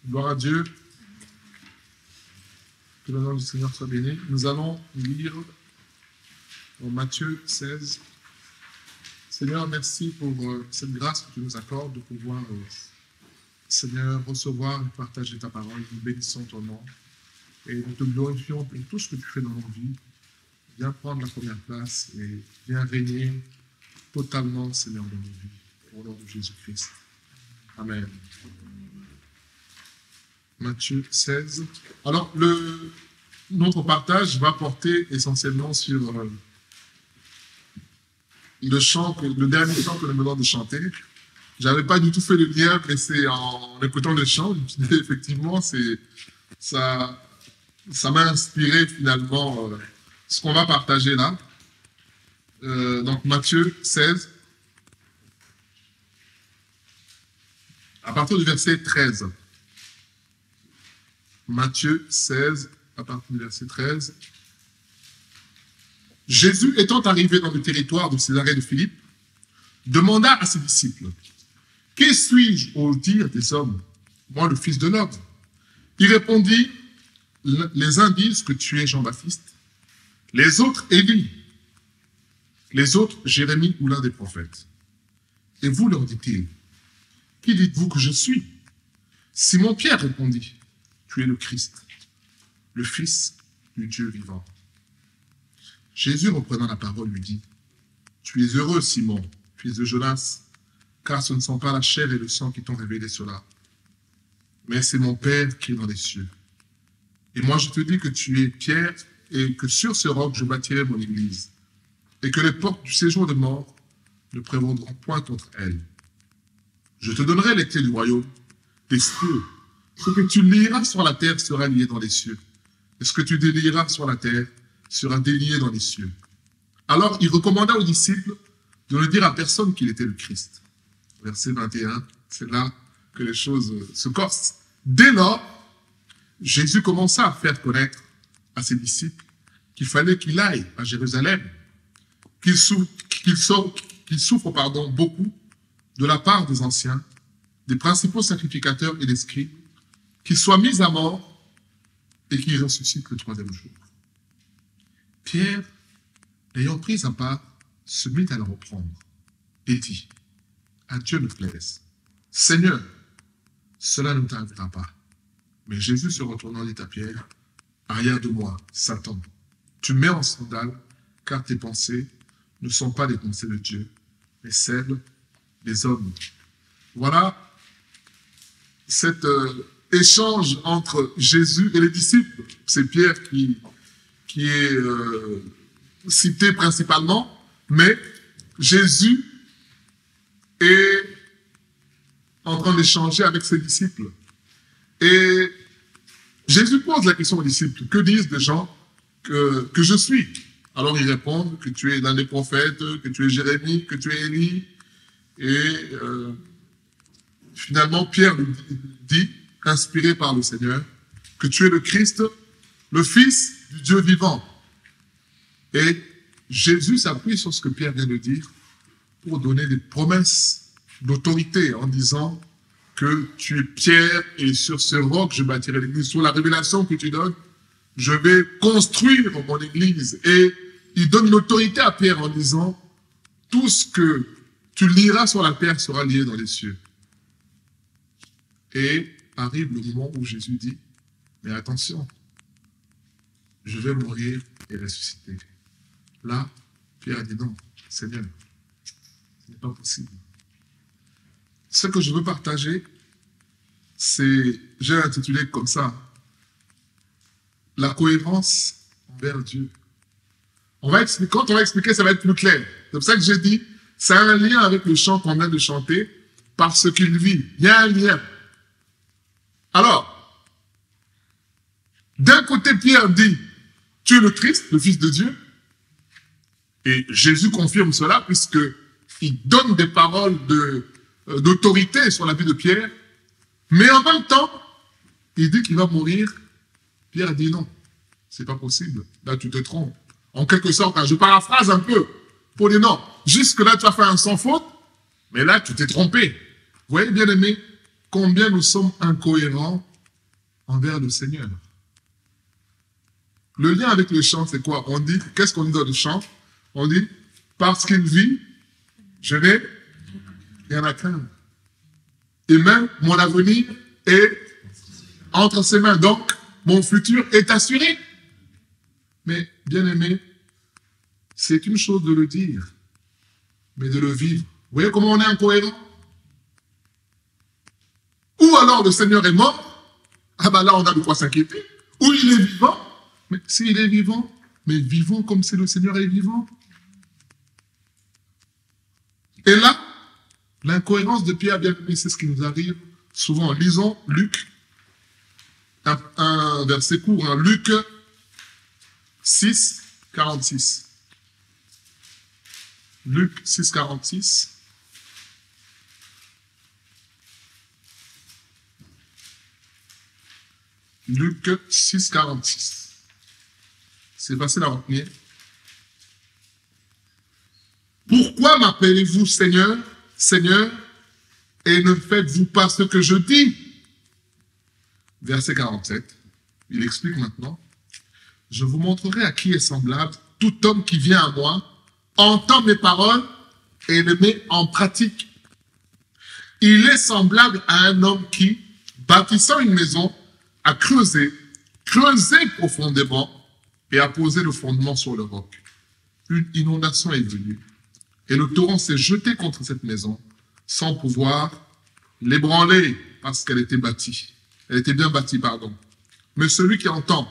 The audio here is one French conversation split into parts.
Gloire à Dieu. Que le nom du Seigneur soit béni. Nous allons lire en Matthieu 16. Seigneur, merci pour cette grâce que tu nous accordes de pouvoir, Seigneur, recevoir et partager ta parole. Nous bénissons ton nom et nous te glorifions pour tout ce que tu fais dans nos vies. Viens prendre la première place et viens régner totalement, Seigneur, dans nos vies. Au nom de Jésus-Christ. Amen. Matthieu 16. Alors, notre partage va porter essentiellement sur le dernier chant que nous venons de chanter. Je n'avais pas du tout fait le lien, mais c'est en écoutant le chant, effectivement, ça m'a inspiré finalement ce qu'on va partager là. Donc, Matthieu 16, à partir du verset 13. Matthieu 16, à partir du verset 13. Jésus étant arrivé dans le territoire de Césarée de Philippe, demanda à ses disciples, « Que suis-je au dire des hommes, moi le Fils de l'homme ?» Il répondit, « Les uns disent que tu es Jean-Baptiste, les autres Élie, les autres Jérémie ou l'un des prophètes. Et vous, leur dit-il, « Qui dites-vous que je suis ?» Simon-Pierre répondit, « Tu es le Christ, le Fils du Dieu vivant. » Jésus, reprenant la parole, lui dit, « Tu es heureux, Simon, fils de Jonas, car ce ne sont pas la chair et le sang qui t'ont révélé cela, mais c'est mon Père qui est dans les cieux. Et moi, je te dis que tu es Pierre, et que sur ce roc, je bâtirai mon église, et que les portes du séjour des morts ne prévaudront point contre elle. Je te donnerai les clés du royaume, des cieux. Ce que tu lieras sur la terre sera lié dans les cieux, et ce que tu délieras sur la terre sera délié dans les cieux. » Alors il recommanda aux disciples de ne dire à personne qu'il était le Christ. Verset 21, c'est là que les choses se corsent. Dès lors, Jésus commença à faire connaître à ses disciples qu'il fallait qu'il aille à Jérusalem, qu'il souffre beaucoup de la part des anciens, des principaux sacrificateurs et des scribes, qu'il soit mis à mort et qu'il ressuscite le troisième jour. Pierre, ayant pris à part, se mit à le reprendre et dit, « À Dieu ne plaise, Seigneur, cela ne t'arrivera pas. » Mais Jésus se retournant dit à Pierre, « Arrière de moi, Satan, tu mets en scandale, car tes pensées ne sont pas les pensées de Dieu, mais celles des hommes. » Voilà cet échange entre Jésus et les disciples. C'est Pierre qui est cité principalement, mais Jésus est en train d'échanger avec ses disciples. Et Jésus pose la question aux disciples, « Que disent les gens que je suis ?» Alors ils répondent que tu es l'un des prophètes, que tu es Jérémie, que tu es Élie. Et finalement, Pierre lui dit, inspiré par le Seigneur, que tu es le Christ, le Fils du Dieu vivant. Et Jésus s'appuie sur ce que Pierre vient de dire pour donner des promesses d'autorité en disant que tu es Pierre et sur ce roc je bâtirai l'église. Sur la révélation que tu donnes, je vais construire mon église. Et il donne l'autorité à Pierre en disant tout ce que tu liras sur la terre sera lié dans les cieux. Et arrive le moment où Jésus dit, mais attention, je vais mourir et ressusciter. Là, Pierre a dit non, Seigneur, ce n'est pas possible. Ce que je veux partager, c'est, j'ai intitulé comme ça, la cohérence envers Dieu. Quand on va expliquer, ça va être plus clair. C'est pour ça que j'ai dit, c'est un lien avec le chant qu'on vient de chanter, parce qu'il vit. Il y a un lien. Alors, d'un côté, Pierre dit, tu es le Christ, le Fils de Dieu. Et Jésus confirme cela, puisqu'il donne des paroles d'autorité sur la vie de Pierre. Mais en même temps, il dit qu'il va mourir. Pierre dit non, c'est pas possible. Là, tu te trompes. En quelque sorte, je paraphrase un peu, pour dire non, jusque-là, tu as fait un sans faute, mais là, tu t'es trompé. Vous voyez, bien aimé, combien nous sommes incohérents envers le Seigneur. Le lien avec le chant, c'est quoi? On dit, qu'est-ce qu'on dit dans le chant? On dit, parce qu'il vit, je n'ai rien à craindre. Et même mon avenir est entre ses mains. Donc, mon futur est assuré. Mais, bien aimé, c'est une chose de le dire, mais de le vivre. Vous voyez comment on est incohérent? Ou alors le Seigneur est mort, ah ben là on a de quoi s'inquiéter. Ou il est vivant, mais s'il est vivant, mais vivons comme si le Seigneur est vivant. Et là, l'incohérence de Pierre, bien aimé, c'est ce qui nous arrive souvent. Lisons Luc, un verset court, hein, Luc 6, 46. Luc 6, 46. Luc 6, 46. C'est facile à retenir. Pourquoi m'appelez-vous Seigneur, Seigneur, et ne faites-vous pas ce que je dis? Verset 47. Il explique maintenant. Je vous montrerai à qui est semblable tout homme qui vient à moi, entend mes paroles et les met en pratique. Il est semblable à un homme qui, bâtissant une maison, a creusé profondément et a posé le fondement sur le roc. Une inondation est venue et le torrent s'est jeté contre cette maison sans pouvoir l'ébranler parce qu'elle était bâtie. Elle était bien bâtie, pardon. Mais celui qui entend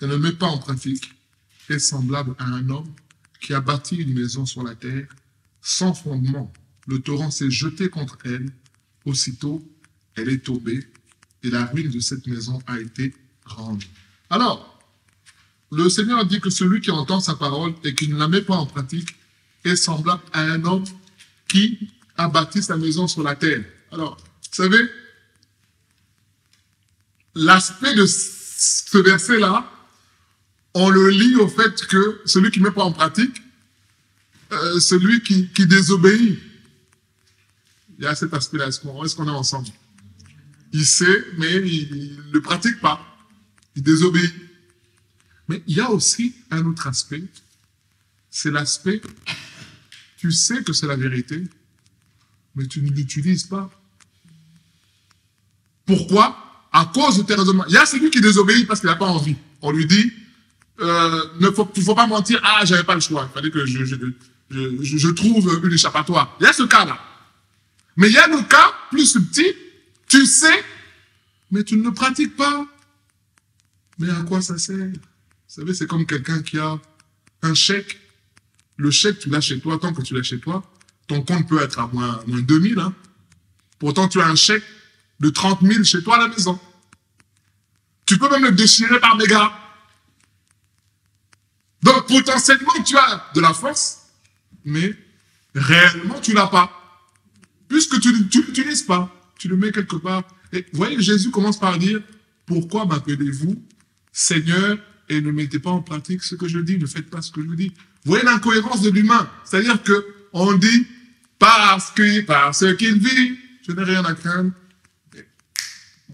et ne met pas en pratique est semblable à un homme qui a bâti une maison sur la terre sans fondement. Le torrent s'est jeté contre elle. Aussitôt, elle est tombée et la ruine de cette maison a été grande. Alors, le Seigneur dit que celui qui entend sa parole et qui ne la met pas en pratique est semblable à un homme qui a bâti sa maison sur la terre. Alors, vous savez, l'aspect de ce verset-là, on le lit au fait que celui qui ne met pas en pratique, celui qui désobéit. Il y a cet aspect-là. Est-ce qu'on est ensemble? Il sait, mais il ne le pratique pas. Il désobéit. Mais il y a aussi un autre aspect. C'est l'aspect, tu sais que c'est la vérité, mais tu ne l'utilises pas. Pourquoi? À cause de tes raisonnements. Il y a celui qui désobéit parce qu'il n'a pas envie. On lui dit, il faut pas mentir, ah, j'avais pas le choix. Il fallait que je trouve une échappatoire. Il y a ce cas-là. Mais il y a le cas plus subtil, tu sais, mais tu ne le pratiques pas. Mais à quoi ça sert? Vous savez, c'est comme quelqu'un qui a un chèque. Le chèque, tu l'as chez toi, tant que tu l'as chez toi, ton compte peut être à moins 2000. Hein. Pourtant, tu as un chèque de 30 000 chez toi à la maison. Tu peux même le déchirer par mégas. Donc, potentiellement, tu as de la force, mais réellement, tu l'as pas. Puisque tu ne l'utilises pas. Tu le mets quelque part. Et vous voyez, Jésus commence par dire, pourquoi m'appelez-vous Seigneur et ne mettez pas en pratique ce que je dis, ne faites pas ce que je dis. Vous voyez l'incohérence de l'humain. C'est-à-dire qu'on dit, parce qu'il vit, je n'ai rien à craindre.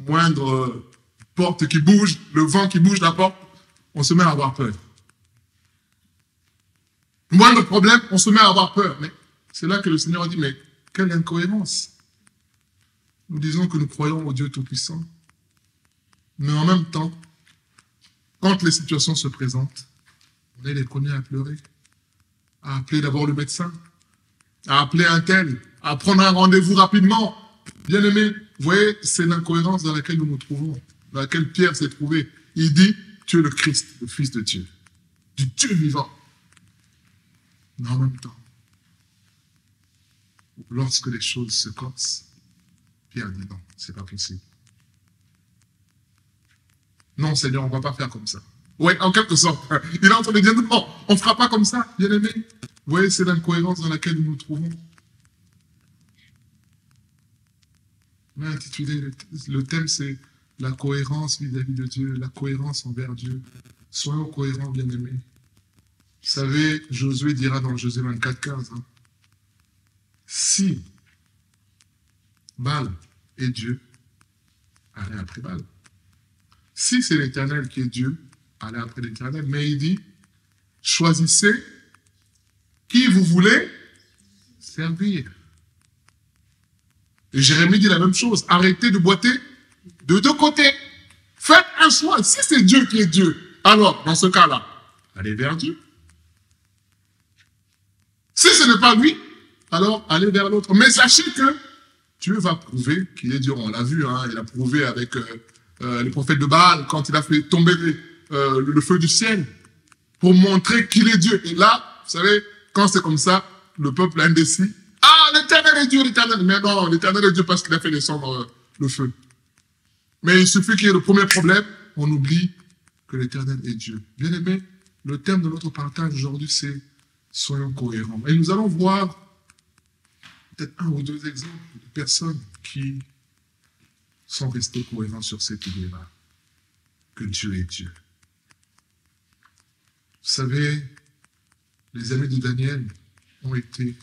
Moindre porte qui bouge, le vent qui bouge la porte, on se met à avoir peur. Moindre problème, on se met à avoir peur. Mais c'est là que le Seigneur a dit, mais quelle incohérence. Nous disons que nous croyons au Dieu Tout-Puissant. Mais en même temps, quand les situations se présentent, on est les premiers à pleurer, à appeler d'abord le médecin, à appeler un tel, à prendre un rendez-vous rapidement. Bien aimé, vous voyez, c'est l'incohérence dans laquelle nous nous trouvons, dans laquelle Pierre s'est trouvé. Il dit, tu es le Christ, le Fils de Dieu, du Dieu vivant. Mais en même temps, lorsque les choses se corsent, Pierre dit non, c'est pas possible. Non, Seigneur, on ne va pas faire comme ça. Oui, en quelque sorte. Il est en train de dire non, on ne fera pas comme ça, bien aimé. Vous voyez, c'est l'incohérence dans laquelle nous nous trouvons. On a intitulé, le thème c'est la cohérence vis-à-vis de Dieu, la cohérence envers Dieu. Soyons cohérents, bien aimés. Vous savez, Josué dira dans Josué 24, 15, hein, si Baal est Dieu, allez après Baal. si c'est l'Éternel qui est Dieu, allez après l'Éternel. Mais il dit, choisissez qui vous voulez servir. Et Jérémie dit la même chose. Arrêtez de boiter de deux côtés. Faites un choix. Si c'est Dieu qui est Dieu, alors, dans ce cas-là, allez vers Dieu. Si ce n'est pas lui, alors allez vers l'autre. Mais sachez que Dieu va prouver qu'il est Dieu. On l'a vu, hein, il a prouvé avec les prophètes de Baal, quand il a fait tomber le feu du ciel, pour montrer qu'il est Dieu. Et là, vous savez, quand c'est comme ça, le peuple indécis, ah, l'Éternel est Dieu, l'Éternel. Mais non, l'Éternel est Dieu parce qu'il a fait descendre le feu. Mais il suffit qu'il y ait le premier problème, on oublie que l'Éternel est Dieu. Bien aimé, le thème de notre partage aujourd'hui, c'est soyons cohérents. Et nous allons voir peut-être un ou deux exemples de personnes qui sont restées cohérents sur cette idée-là, que Dieu est Dieu. Vous savez, les amis de Daniel ont été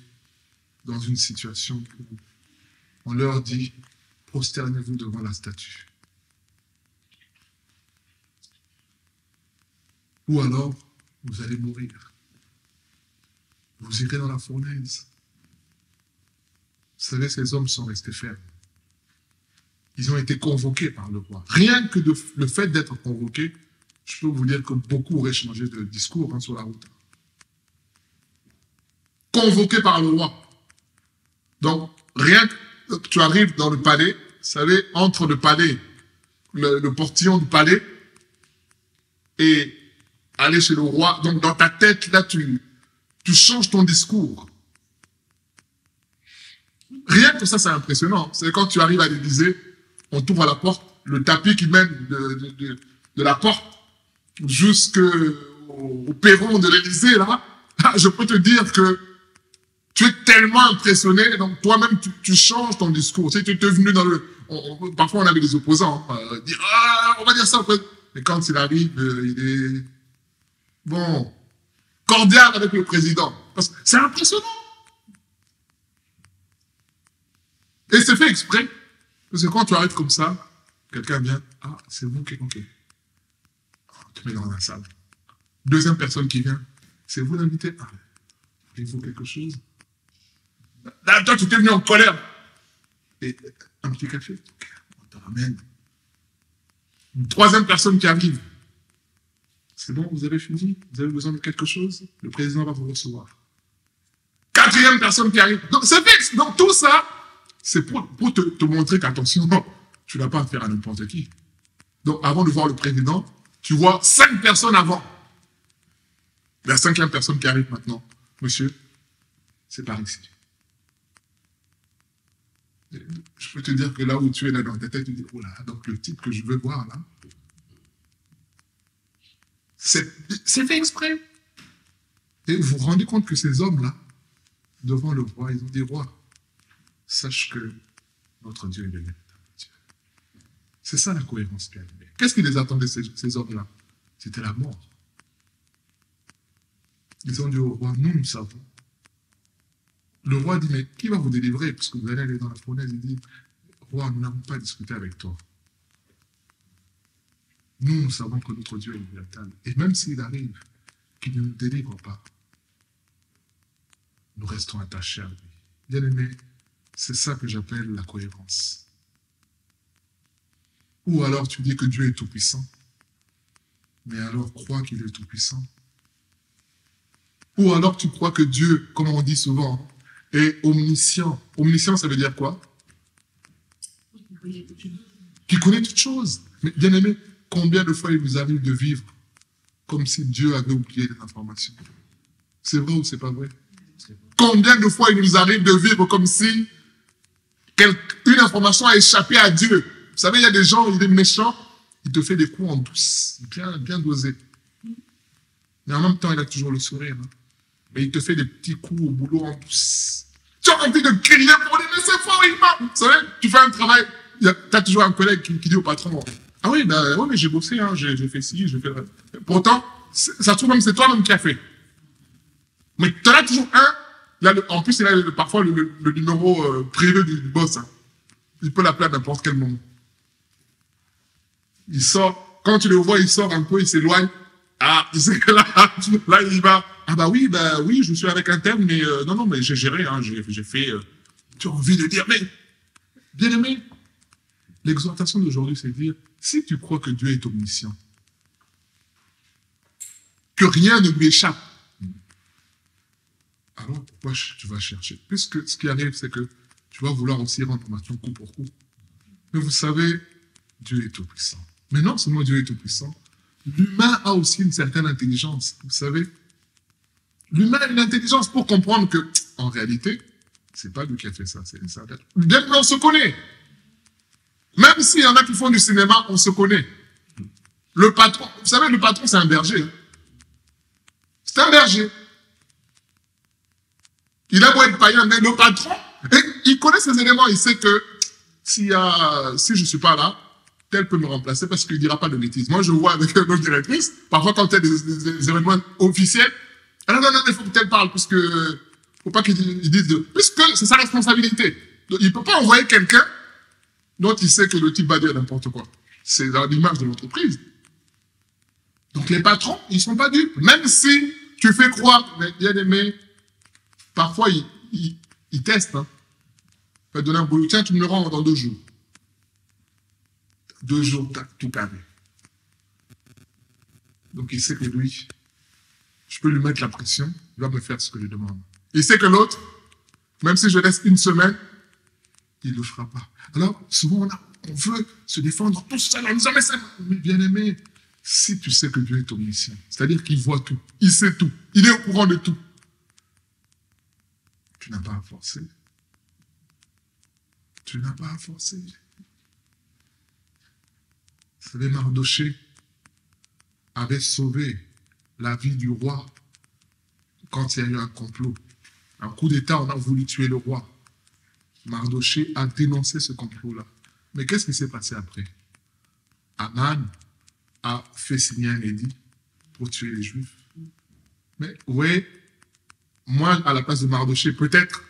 dans une situation où on leur dit « Prosternez-vous devant la statue ». Ou alors, vous allez mourir. Vous irez dans la fournaise. Vous savez, ces hommes sont restés fermes. Ils ont été convoqués par le roi. Rien que le fait d'être convoqués, je peux vous dire que beaucoup auraient changé de discours sur la route. Convoqués par le roi. Donc, rien que tu arrives dans le palais, vous savez, entre le palais, le portillon du palais, et aller chez le roi. Donc, dans ta tête, là, tu changes ton discours. Rien que ça, c'est impressionnant. C'est quand tu arrives à l'Élysée, on t'ouvre la porte, le tapis qui mène de la porte jusqu'au perron de l'Élysée, là, je peux te dire que tu es tellement impressionné, donc toi-même, tu changes ton discours. Tu sais, tu es venu dans le... parfois, on avait des opposants, dire, ah, on va dire ça. Mais quand il arrive, il est... bon, cordial avec le président. Parce que c'est impressionnant. Et c'est fait exprès. Parce que quand tu arrives comme ça, quelqu'un vient, ah, c'est vous qui... ok. On te met dans la salle. Deuxième personne qui vient, c'est vous l'invité. Ah, il faut quelque chose. Là, toi, tu t'es venu en colère. Et un petit café, ok, on te ramène. Une troisième personne qui arrive. C'est bon, vous avez fini? Vous avez besoin de quelque chose? Le président va vous recevoir. Quatrième personne qui arrive. Donc, c'est fixe. Donc, tout ça, c'est pour te montrer qu'attention, tu n'as pas affaire à n'importe qui. Donc, avant de voir le président, tu vois 5 personnes avant. La cinquième personne qui arrive maintenant. Monsieur, c'est par ici. Je peux te dire que là où tu es là dans ta tête, tu dis, oh là, donc le type que je veux voir là, c'est fait exprès. Et vous vous rendez compte que ces hommes-là, devant le roi, ils ont dit, roi, sache que notre Dieu est le véritable Dieu. C'est ça la cohérence bien aimée. Qu'est-ce qui les attendait, ces hommes-là? C'était la mort. Ils ont dit au roi, nous savons. Le roi dit, mais qui va vous délivrer? Parce que vous allez aller dans la fournaise. Il dit, roi, nous n'avons pas discuté avec toi. Nous savons que notre Dieu est véritable. Et même s'il arrive qu'il ne nous délivre pas, nous restons attachés à lui. Bien aimé, c'est ça que j'appelle la cohérence. Ou alors tu dis que Dieu est tout-puissant, mais alors crois qu'il est tout-puissant. Ou alors tu crois que Dieu, comme on dit souvent, est omniscient. Omniscient, ça veut dire quoi? Qui connaît toutes choses. Mais bien aimé, combien de fois il vous arrive de vivre comme si Dieu avait oublié des informations? C'est vrai ou c'est pas vrai? Combien de fois il nous arrive de vivre comme si une information a échappé à Dieu? Vous savez, il y a des gens, il est méchant, il te fait des coups en douce, bien dosés. Mais en même temps, il a toujours le sourire. Hein. Mais il te fait des petits coups au boulot en douce. Tu as envie de crier pour lui, mais c'est fort, il m'a. Vous savez, tu fais un travail, tu as toujours un collègue qui dit au patron, ah oui, ben, oui, mais j'ai bossé, hein, j'ai fait ci, j'ai fait... Pourtant, ça se trouve même, c'est toi-même qui as fait. Mais tu en as toujours un, là, en plus, il a parfois le numéro privé du boss. Hein. Il peut l'appeler à n'importe quel moment. Il sort, quand tu le vois, il sort un peu, il s'éloigne. Ah, tu sais que là, il va. Ah bah oui, je suis avec un terme, mais non, mais j'ai géré, hein, j'ai fait. Tu as envie de dire, mais, bien aimé, l'exhortation d'aujourd'hui, c'est de dire, si tu crois que Dieu est omniscient, que rien ne lui échappe, alors pourquoi tu vas chercher? Puisque ce qui arrive, c'est que tu vas vouloir aussi rendre information coup pour coup. Mais vous savez, Dieu est tout-puissant. Mais non seulement Dieu est tout-puissant, l'humain a aussi une certaine intelligence, vous savez. L'humain a une intelligence pour comprendre que, en réalité, c'est pas lui qui a fait ça, c'est ça. Bien qu'on se connaît. Même s'il y en a qui font du cinéma, on se connaît. Le patron, vous savez, le patron, c'est un berger. Hein. C'est un berger. Il a beau être païen, mais le patron, il connaît ces éléments. Il sait que si je ne suis pas là, tel peut me remplacer parce qu'il ne dira pas de bêtises. Moi, je vois avec notre directrice, parfois quand il y a des événements officiels, non, il faut que tel parle, puisque faut pas qu'il dise puisque c'est sa responsabilité. Donc, il ne peut pas envoyer quelqu'un dont il sait que le type va dire n'importe quoi. C'est dans l'image de l'entreprise. Donc les patrons, ils ne sont pas dupes. Même si tu fais croire, mais bien aimé, parfois ils testent. Hein. Il va te donner un boulot. Tiens, tu me le rends dans 2 jours. 2 jours, tout carré. Donc il sait que lui, je peux lui mettre la pression, il va me faire ce que je demande. Il sait que l'autre, même si je laisse 1 semaine, il ne le fera pas. Alors, souvent, on veut se défendre tout seul en disant, mais bien aimé, si tu sais que Dieu est omniscient, c'est-à-dire qu'il voit tout, il sait tout, il est au courant de tout, tu n'as pas à forcer. Tu n'as pas à forcer. Vous savez, Mardoché avait sauvé la vie du roi quand il y a eu un complot. Un coup d'État, on a voulu tuer le roi. Mardoché a dénoncé ce complot-là. Mais qu'est-ce qui s'est passé après? Aman a fait signer un édit pour tuer les Juifs. Mais oui, moi, à la place de Mardoché, peut-être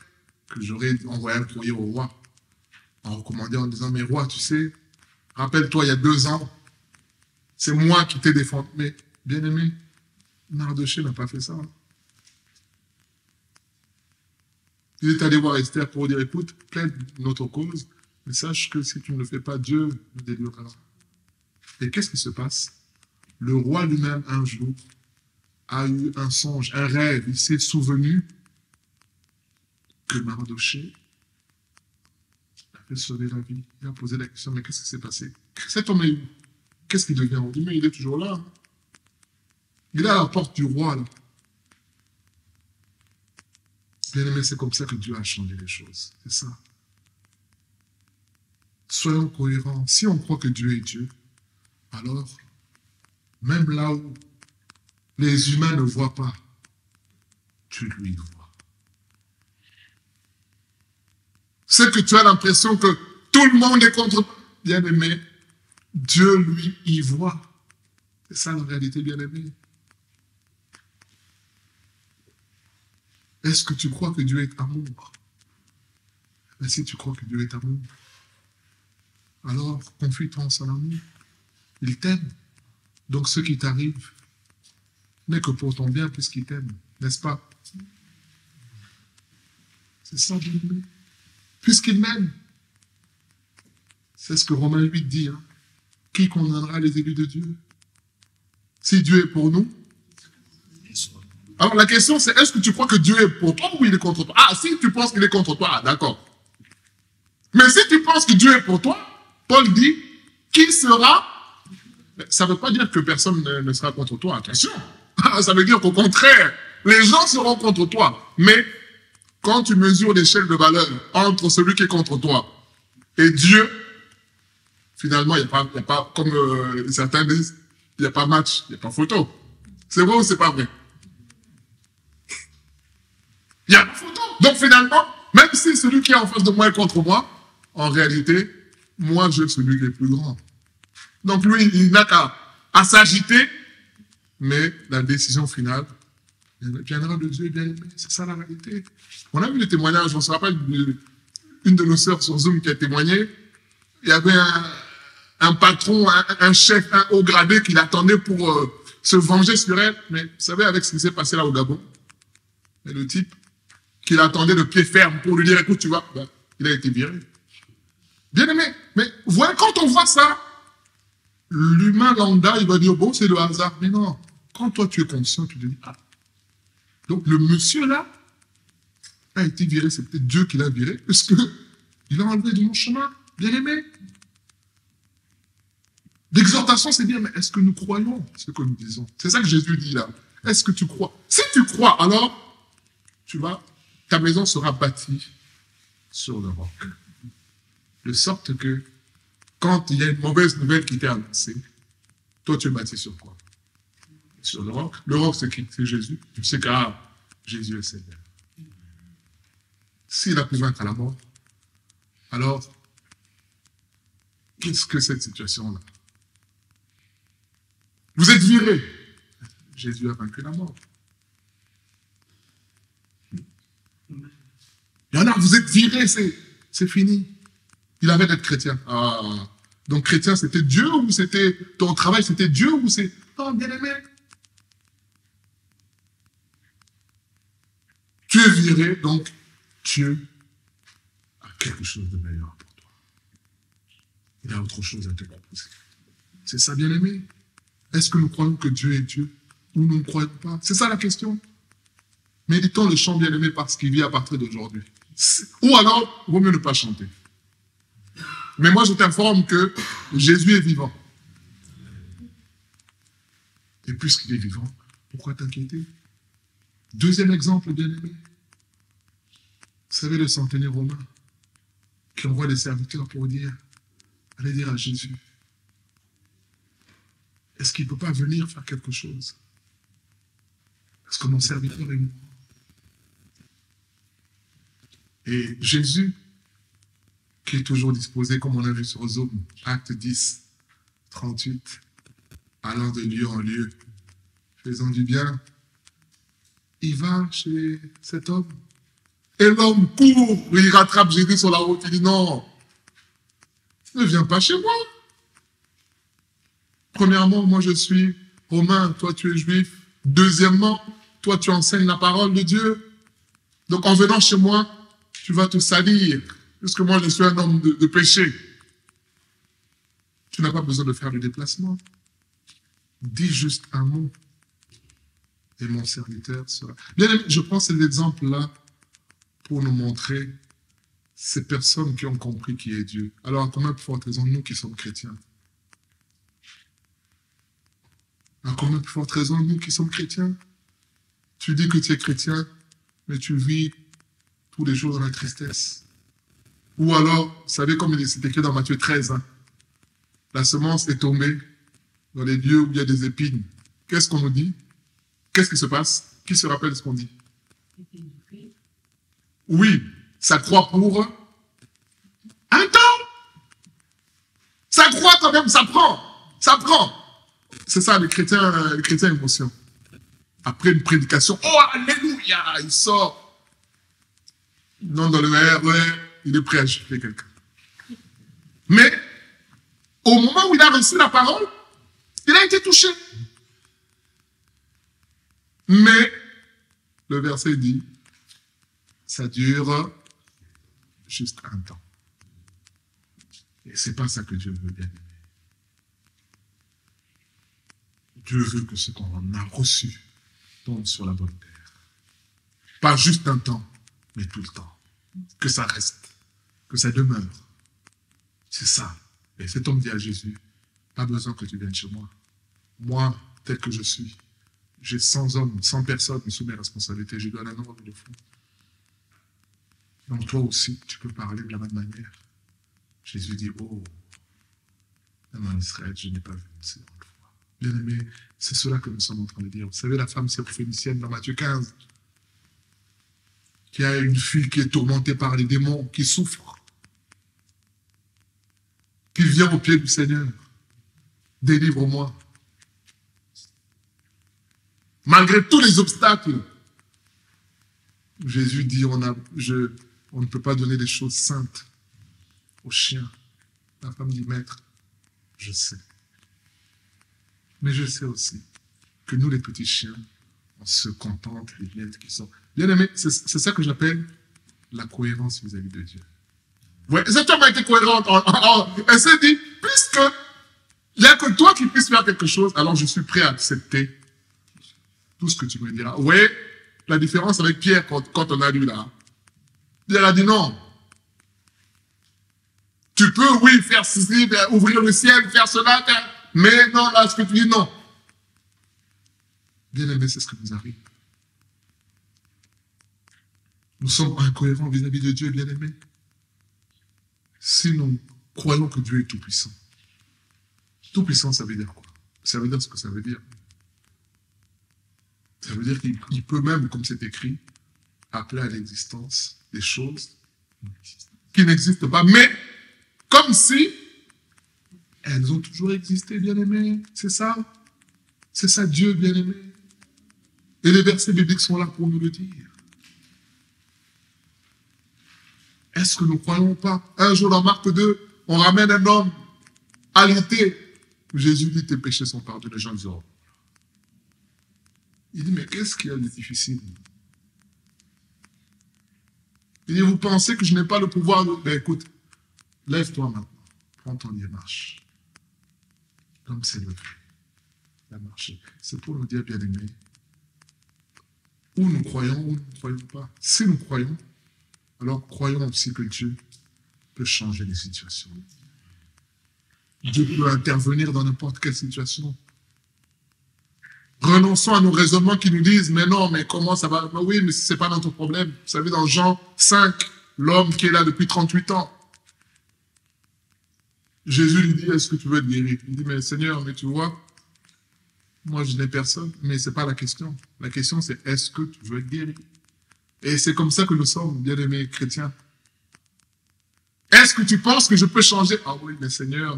que j'aurais envoyé un courrier au roi en recommandant, en disant, mais roi, tu sais, rappelle-toi, il y a 2 ans, c'est moi qui t'ai défendu. Mais, bien aimé, Mardoché n'a pas fait ça. Il est allé voir Esther pour dire, écoute, plaide notre cause, mais sache que si tu ne le fais pas, Dieu nous délivrera. Et qu'est-ce qui se passe? Le roi lui-même, un jour, a eu un songe, un rêve. Il s'est souvenu que Mardoché avait sauvé la vie. Il a posé la question, mais qu'est-ce qui s'est passé? Cet homme est où? Qu'est-ce qu'il devient? On dit, mais il est toujours là. Il est à la porte du roi, là. Bien aimé, c'est comme ça que Dieu a changé les choses. C'est ça. Soyons cohérents. Si on croit que Dieu est Dieu, alors, même là où les humains ne voient pas, tu lui vois. C'est que tu as l'impression que tout le monde est contre toi. Bien aimé, Dieu, lui, y voit. C'est ça la réalité, bien aimé. Est-ce que tu crois que Dieu est amour? Mais si tu crois que Dieu est amour, alors confie-toi en son amour. Il t'aime. Donc ce qui t'arrive n'est que pour ton bien puisqu'il t'aime, n'est-ce pas? C'est ça, bien aimé. Puisqu'il m'aime. C'est ce que Romains 8 dit. Hein. Qui condamnera les élus de Dieu? Si Dieu est pour nous. Alors la question c'est, est-ce que tu crois que Dieu est pour toi ou il est contre toi? Ah, si tu penses qu'il est contre toi, d'accord. Mais si tu penses que Dieu est pour toi, Paul dit, qui sera? Ça ne veut pas dire que personne ne sera contre toi, attention. Ça veut dire qu'au contraire, les gens seront contre toi. Mais quand tu mesures l'échelle de valeur entre celui qui est contre toi et Dieu, finalement, il n'y a pas, comme certains disent, il n'y a pas match, il n'y a pas photo. C'est vrai ou c'est pas vrai? Il n'y a pas photo. Donc finalement, même si celui qui est en face de moi est contre moi, en réalité, moi, je suis celui qui est plus grand. Donc lui, il n'a qu'à s'agiter, mais la décision finale viendra de Dieu, bien aimé. C'est ça la réalité. On a vu le témoignage, on se rappelle d'une de nos sœurs sur Zoom qui a témoigné. Il y avait un patron, un chef, un haut gradé qui l'attendait pour se venger sur elle. Mais vous savez, avec ce qui s'est passé là au Gabon, et le type qui l'attendait de pied ferme pour lui dire, écoute, tu vois, ben, il a été viré. Bien aimé, mais voyez, quand on voit ça, l'humain lambda, il va dire, bon, c'est le hasard. Mais non, quand toi tu es conscient, tu te dis, ah. Donc le monsieur là a été viré, c'est peut-être Dieu qui l'a viré, parce qu'il a enlevé de mon chemin, bien aimé. L'exhortation, c'est dire, mais est-ce que nous croyons ce que nous disons? C'est ça que Jésus dit là. Est-ce que tu crois? Si tu crois, alors, tu vois, ta maison sera bâtie sur le roc. De sorte que, quand il y a une mauvaise nouvelle qui t'est annoncée, toi, tu es bâti sur quoi? Sur le roc. Le roc, c'est qui? C'est Jésus. Tu sais que Jésus est Seigneur. S'il a pu vaincre à la mort, alors, qu'est-ce que cette situation-là? Vous êtes virés. Jésus a vaincu la mort. Il y en a, vous êtes virés, c'est fini. Il avait d'être chrétien. Ah. Donc chrétien, c'était Dieu ou c'était ton travail, c'était Dieu ou c'est... Oh, bien aimé. Tu es viré, donc Dieu a quelque chose de meilleur pour toi. Il a autre chose à te proposer. C'est ça, bien aimé. Est-ce que nous croyons que Dieu est Dieu ou nous ne croyons pas? C'est ça la question. Méditons le chant bien aimé parce qu'il vit à partir d'aujourd'hui. Ou alors, il vaut mieux ne pas chanter. Mais moi, je t'informe que Jésus est vivant. Et puisqu'il est vivant, pourquoi t'inquiéter? Deuxième exemple, bien aimé. Vous savez, le centenaire romain qui envoie des serviteurs pour dire, allez dire à Jésus, est-ce qu'il ne peut pas venir faire quelque chose? Parce que mon serviteur est mort. Et Jésus, qui est toujours disposé, comme on a vu sur Zoom, acte 10, 38, allant de lieu en lieu, faisant du bien, il va chez cet homme. Et l'homme court, il rattrape Jésus sur la route, il dit non, ne viens pas chez moi. Premièrement, moi je suis romain, toi tu es juif. Deuxièmement, toi tu enseignes la parole de Dieu. Donc en venant chez moi, tu vas te salir, puisque moi je suis un homme de péché. Tu n'as pas besoin de faire le déplacement. Dis juste un mot. Et mon serviteur sera... Bien aimé, je prends cet exemple-là pour nous montrer ces personnes qui ont compris qui est Dieu. Alors, à combien de forte raison, nous qui sommes chrétiens? À combien de forte raison, nous qui sommes chrétiens? Tu dis que tu es chrétien, mais tu vis tous les jours dans la tristesse. Ou alors, vous savez, comme c'est écrit dans Matthieu 13, hein, la semence est tombée dans les lieux où il y a des épines. Qu'est-ce qu'on nous dit? Qu'est-ce qui se passe? Qui se rappelle de ce qu'on dit? Oui, ça croît pour un temps. Ça croît quand même, ça prend. Ça prend. C'est ça, les chrétiens émotion. Après une prédication, oh, alléluia, il sort. Non, dans le RER, il est prêt à gifler quelqu'un. Mais, au moment où il a reçu la parole, il a été touché. Mais, le verset dit, ça dure juste un temps. Et c'est pas ça que Dieu veut, bien aimer. Dieu veut que ce qu'on a reçu tombe sur la bonne terre. Pas juste un temps, mais tout le temps. Que ça reste, que ça demeure. C'est ça. Et cet homme dit à Jésus, pas besoin que tu viennes chez moi. Moi, tel que je suis, j'ai 100 hommes, 100 personnes sous mes responsabilités. Je donne un ordre de fou. Donc toi aussi, tu peux parler de la même manière. Jésus dit, oh, même en Israël, je n'ai pas vu une seconde fois. Bien aimé, c'est cela que nous sommes en train de dire. Vous savez, la femme syrophénicienne dans Matthieu 15, qui a une fille qui est tourmentée par les démons, qui souffre, qui vient au pied du Seigneur. Délivre-moi. Malgré tous les obstacles, Jésus dit, on ne peut pas donner des choses saintes aux chiens. La femme dit, maître, Je sais. Mais je sais aussi que nous, les petits chiens, on se contente des miettes qui sont... Bien aimé, c'est ça que j'appelle la cohérence vis-à-vis de Dieu. Ouais, cette femme a été cohérente. Elle s'est dit, puisque il n'y a que toi qui puisses faire quelque chose, alors je suis prêt à accepter tout ce que tu me diras. Vous voyez la différence avec Pierre quand on a lu là. Pierre a dit non. Tu peux, oui, faire ceci, ouvrir le ciel, faire cela, mais non, là, ce que tu dis, non. Bien aimé, c'est ce qui nous arrive. Nous sommes incohérents vis-à-vis de Dieu, bien aimé. Si nous croyons que Dieu est tout-puissant, tout-puissant, ça veut dire quoi? Ça veut dire ce que ça veut dire. Ça veut dire qu'il peut même, comme c'est écrit, appeler à l'existence des choses qui n'existent pas, mais comme si elles ont toujours existé, bien-aimés. C'est ça. C'est ça, Dieu, bien-aimé. Et les versets bibliques sont là pour nous le dire. Est-ce que nous ne croyons pas? Un jour, dans Marc 2, on ramène un homme alité. Jésus dit, tes péchés sont pardonnés. Les gens disent, oh. Il dit, mais qu'est-ce qu'il y a de difficile? Il dit, vous pensez que je n'ai pas le pouvoir de... Ben écoute, lève-toi maintenant. Prends ton lit et marche. L'homme s'est levé. Il a marché. C'est pour nous dire, bien-aimés, où nous croyons, où nous ne croyons pas. Si nous croyons, alors croyons aussi que Dieu peut changer les situations. Dieu peut intervenir dans n'importe quelle situation. Renonçons à nos raisonnements qui nous disent, mais non, mais comment ça va? Mais oui, mais ce n'est pas notre problème. Vous savez, dans Jean 5, l'homme qui est là depuis 38 ans, Jésus lui dit, est-ce que tu veux être guéri? Il dit, mais Seigneur, mais tu vois, moi je n'ai personne, mais ce n'est pas la question. La question c'est, est-ce que tu veux être guéri? Et c'est comme ça que nous sommes, bien-aimés chrétiens. Est-ce que tu penses que je peux changer? Ah oui, mais Seigneur,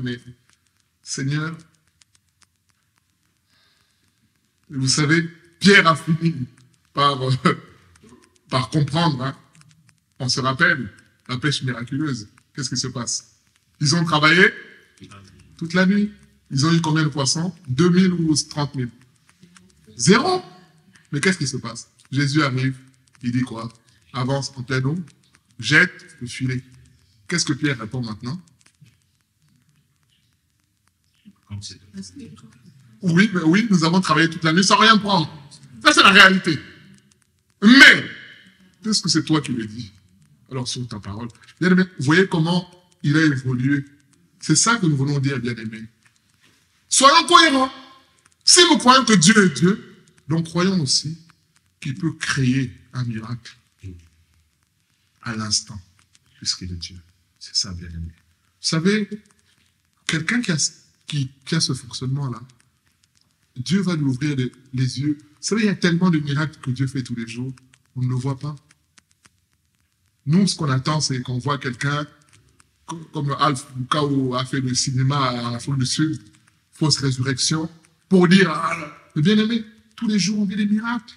vous savez, Pierre a fini par comprendre. Hein. On se rappelle, la pêche miraculeuse. Qu'est-ce qui se passe? Ils ont travaillé toute la nuit. Ils ont eu combien de poissons? 2000 ou 30 000? Zéro. Mais qu'est-ce qui se passe? Jésus arrive, il dit quoi? Avance en pleine eau, jette le filet. Qu'est-ce que Pierre répond maintenant? Oui, mais oui, nous avons travaillé toute la nuit sans rien prendre. Ça, c'est la réalité. Mais, puisque c'est toi qui le dis, alors sur ta parole, bien-aimé, vous voyez comment il a évolué. C'est ça que nous voulons dire, bien-aimé. Soyons cohérents. Si nous croyons que Dieu est Dieu, donc croyons aussi qu'il peut créer un miracle à l'instant, puisqu'il est Dieu. C'est ça, bien-aimé. Vous savez, quelqu'un qui a ce fonctionnement-là, Dieu va lui ouvrir les yeux. Vous savez, il y a tellement de miracles que Dieu fait tous les jours, on ne le voit pas. Nous, ce qu'on attend, c'est qu'on voit quelqu'un, comme Alf Bukao a fait le cinéma à l'Afrique du Sud, fausse résurrection, pour dire, mais bien-aimé, tous les jours on vit des miracles.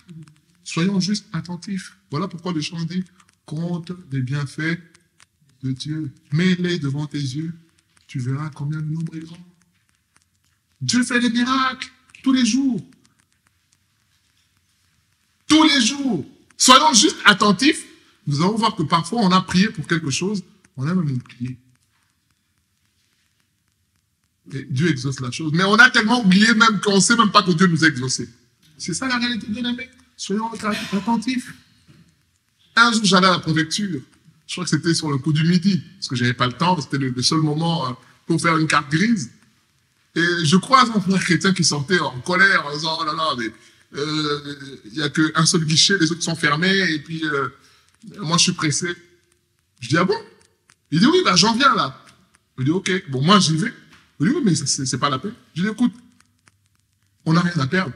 Soyons juste attentifs. Voilà pourquoi le chant dit, compte des bienfaits de Dieu. Mets-les devant tes yeux, tu verras combien le nombre est grand. Dieu fait des miracles tous les jours. Tous les jours. Soyons juste attentifs. Nous allons voir que parfois on a prié pour quelque chose, on a même oublié. Et Dieu exauce la chose. Mais on a tellement oublié même qu'on ne sait même pas que Dieu nous a exaucés. C'est ça la réalité, bien aimé. Soyons attentifs. Un jour, j'allais à la préfecture. Je crois que c'était sur le coup du midi, parce que je n'avais pas le temps, c'était le seul moment pour faire une carte grise. Et je croise un frère chrétien qui sortait en colère, en disant, oh là là, il n'y a qu'un seul guichet, les autres sont fermés, et puis moi je suis pressé. Je dis, ah bon? Il dit, oui, bah, j'en viens là. Je dis, ok, bon, moi j'y vais. Je dis, oui, mais c'est pas la peine. Je dis, écoute, on n'a rien à perdre.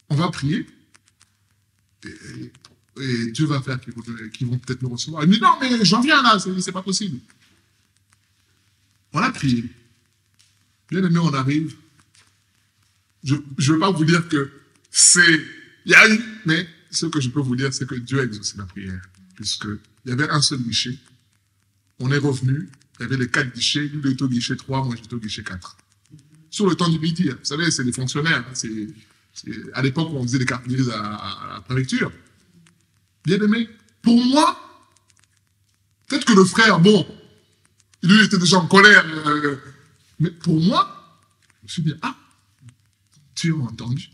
On va prier. Et Dieu va faire qu'ils vont peut-être nous recevoir. Il me dit, non, mais j'en viens là, c'est pas possible. On a prié. Bien aimé, on arrive. Je ne veux pas vous dire que c'est... Il y a eu, mais ce que je peux vous dire, c'est que Dieu a exaucé la prière. Puisqu'il y avait un seul guichet. On est revenu. Il y avait les 4 guichets. Lui, il était au guichet 3, moi, j'étais au guichet 4. sur le temps du midi. Vous savez, c'est des fonctionnaires. À l'époque où on faisait des cartes grises à la préfecture. Bien aimé, pour moi, peut-être que le frère, bon, lui il était déjà en colère, mais pour moi, je me suis dit, ah, Dieu a entendu.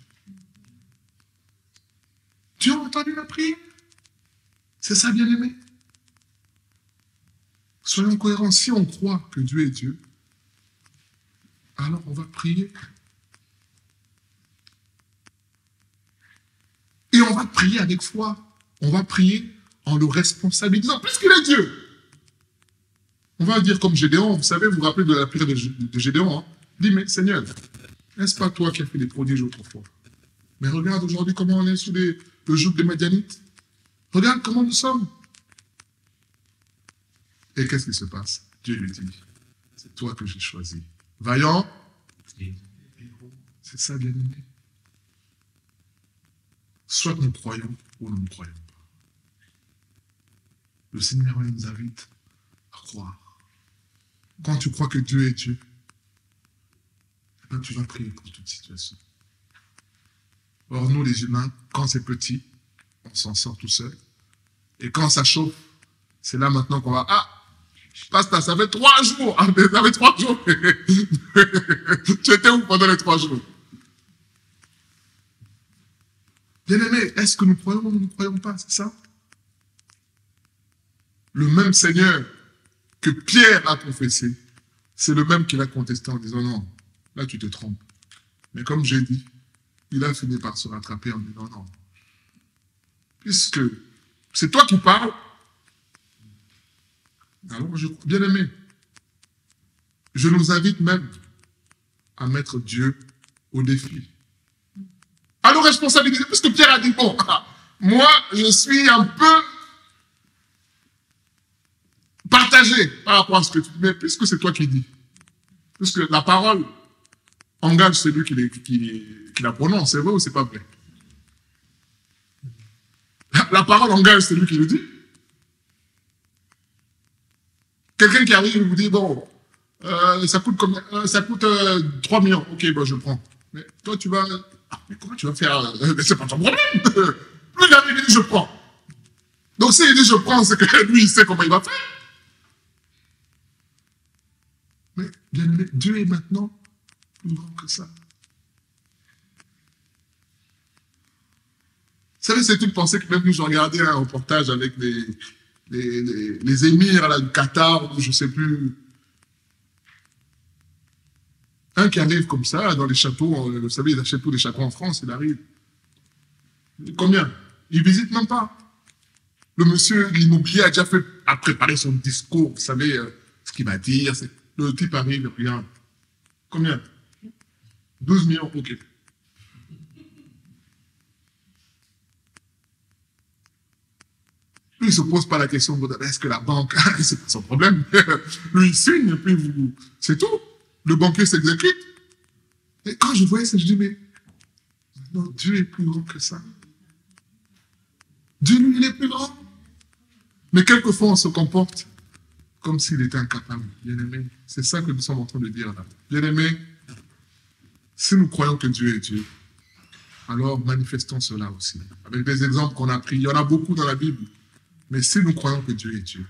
Dieu a entendu la prière. C'est ça, bien aimé. Soyons cohérents. Si on croit que Dieu est Dieu, alors on va prier. Et on va prier avec foi. On va prier en le responsabilisant, puisqu'il est Dieu. On va dire comme Gédéon, vous savez, vous vous rappelez de la prière de Gédéon, hein? Dit, mais Seigneur, n'est-ce pas toi qui as fait des prodiges autrefois? Mais regarde aujourd'hui comment on est sous le joug des Madianites. Regarde comment nous sommes. Et qu'est-ce qui se passe? Dieu lui dit, c'est toi que j'ai choisi. Vaillant. C'est ça, bien aimé. Soit nous croyons ou nous ne croyons pas. Le Seigneur nous invite à croire. Quand tu crois que Dieu est Dieu, eh bien, tu vas prier pour toute situation. Or, nous, les humains, quand c'est petit, on s'en sort tout seul. Et quand ça chauffe, c'est là maintenant qu'on va... Ah, pasteur, ça fait 3 jours. Ah, ça fait 3 jours. Tu étais où pendant les 3 jours? Bien-aimés, est-ce que nous croyons ou nous ne croyons pas? C'est ça? Le même Seigneur que Pierre a confessé, c'est le même qui l'a contesté en disant non, là tu te trompes. Mais comme j'ai dit, il a fini par se rattraper en disant non. Puisque c'est toi qui parles, alors je crois, bien aimé, je nous invite même à mettre Dieu au défi. À nous responsabiliser, puisque Pierre a dit bon, moi je suis un peu partagé par rapport à ce que tu dis, mais puisque c'est toi qui dis, puisque la parole engage celui qui la prononce, c'est vrai ou c'est pas vrai? La parole engage celui qui le dit. Quelqu'un qui arrive et vous dit, bon, ça coûte combien? Ça coûte 3 millions. Ok, bon, je prends. Mais toi, tu vas... Ah, mais comment tu vas faire? C'est pas ton problème. Lui, il a dit, je prends. Donc, s'il dit, je prends, c'est que lui, il sait comment il va faire. Mais, bien aimé, Dieu est maintenant plus grand que ça. Vous savez, c'est une pensée que même nous, j'ai regardé un reportage avec les émirs là, du Qatar, ou je ne sais plus. Un qui arrive comme ça, dans les châteaux, vous savez, il achète tous les châteaux en France, il arrive. Combien? Il ne visite même pas. Le monsieur, l'immobilier a déjà préparé son discours, vous savez, ce qu'il va dire. Le type arrive, il regarde. Combien? 12 millions, ok. Lui, il ne se pose pas la question, est-ce que la banque, c'est pas son problème. Lui, il signe, et puis c'est tout. Le banquier s'exécute. Et quand je voyais ça, je dis, mais non, Dieu est plus grand que ça. Dieu, lui, il est plus grand. Mais quelquefois, on se comporte comme s'il était incapable. Bien-aimé, c'est ça que nous sommes en train de dire là. Bien-aimé, si nous croyons que Dieu est Dieu, alors manifestons cela aussi. Avec des exemples qu'on a pris, il y en a beaucoup dans la Bible. Mais si nous croyons que Dieu est Dieu,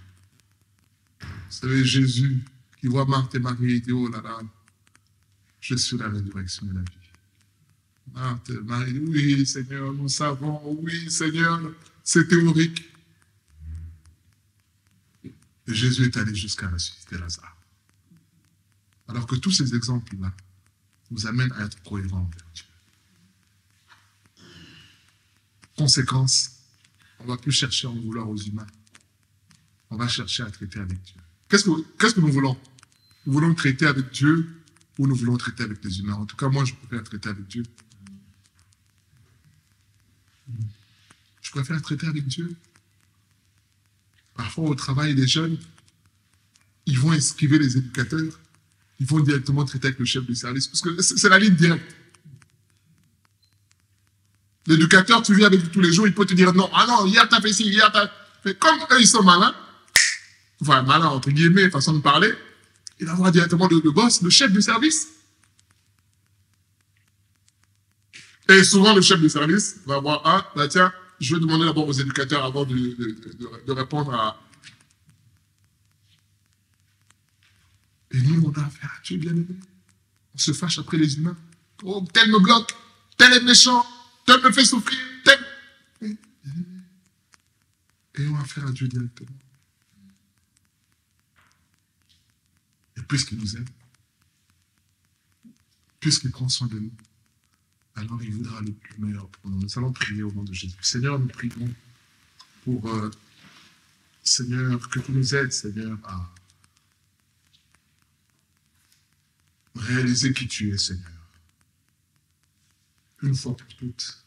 vous savez, Jésus, qui voit Marthe et Marie, il dit, oh là là, je suis la résurrection et la vie. Marthe et Marie, oui Seigneur, nous savons, oui Seigneur, c'est théorique. Et Jésus est allé jusqu'à ressusciter Lazare. Alors que tous ces exemples-là nous amènent à être cohérents envers Dieu. Conséquence, on ne va plus chercher à en vouloir aux humains. On va chercher à traiter avec Dieu. Qu'est-ce que nous voulons? Nous voulons traiter avec Dieu ou nous voulons traiter avec les humains? En tout cas, moi, je préfère traiter avec Dieu. Je préfère traiter avec Dieu. Parfois, au travail, les jeunes, ils vont esquiver les éducateurs. Ils vont directement traiter avec le chef de service. Parce que c'est la ligne directe. L'éducateur, tu viens avec lui tous les jours, il peut te dire non. Ah non, hier t'as fait ci, hier t'as fait. Comme eux, ils sont malins, enfin malins entre guillemets, façon de parler, il va voir directement le boss, le chef du service. Et souvent, le chef de service va voir, ah, bah tiens, je vais demander d'abord aux éducateurs avant de répondre à... Et nous, on a affaire à Dieu, bien aimé. On se fâche après les humains. Oh, tel me bloque, tel est méchant, tel me fait souffrir, tel... Et on a affaire à Dieu directement. Et puisqu'il nous aime, puisqu'il prend soin de nous, alors il voudra le meilleur pour nous. Nous allons prier au nom de Jésus. Seigneur, nous prions pour, Seigneur, que tu nous aides, Seigneur, à réaliser qui tu es, Seigneur. Une fois pour toutes.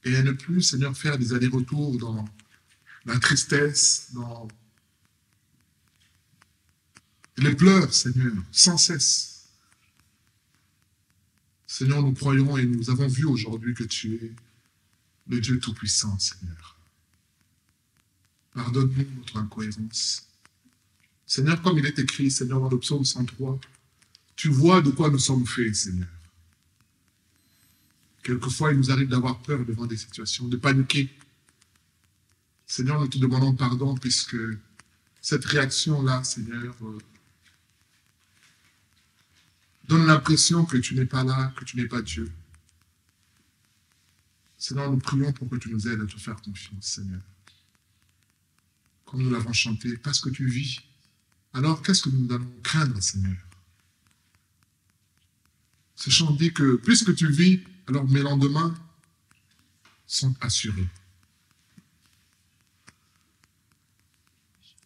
Et à ne plus, Seigneur, faire des allers-retours dans la tristesse, dans les pleurs, Seigneur, sans cesse. Seigneur, nous croyons et nous avons vu aujourd'hui que tu es le Dieu Tout-Puissant, Seigneur. Pardonne-nous notre incohérence. Seigneur, comme il est écrit, Seigneur, dans le psaume 103, tu vois de quoi nous sommes faits, Seigneur. Quelquefois, il nous arrive d'avoir peur devant des situations, de paniquer. Seigneur, nous te demandons pardon puisque cette réaction-là, Seigneur, donne l'impression que tu n'es pas là, que tu n'es pas Dieu. Seigneur, nous prions pour que tu nous aides à te faire confiance, Seigneur. Comme nous l'avons chanté, parce que tu vis. Alors, qu'est-ce que nous allons craindre, Seigneur? Ce chant dit que, puisque tu vis, alors mes lendemains sont assurés.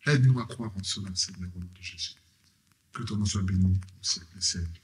Aide-nous à croire en cela, Seigneur, au nom de Jésus. Que ton nom soit béni au siècle des siècles.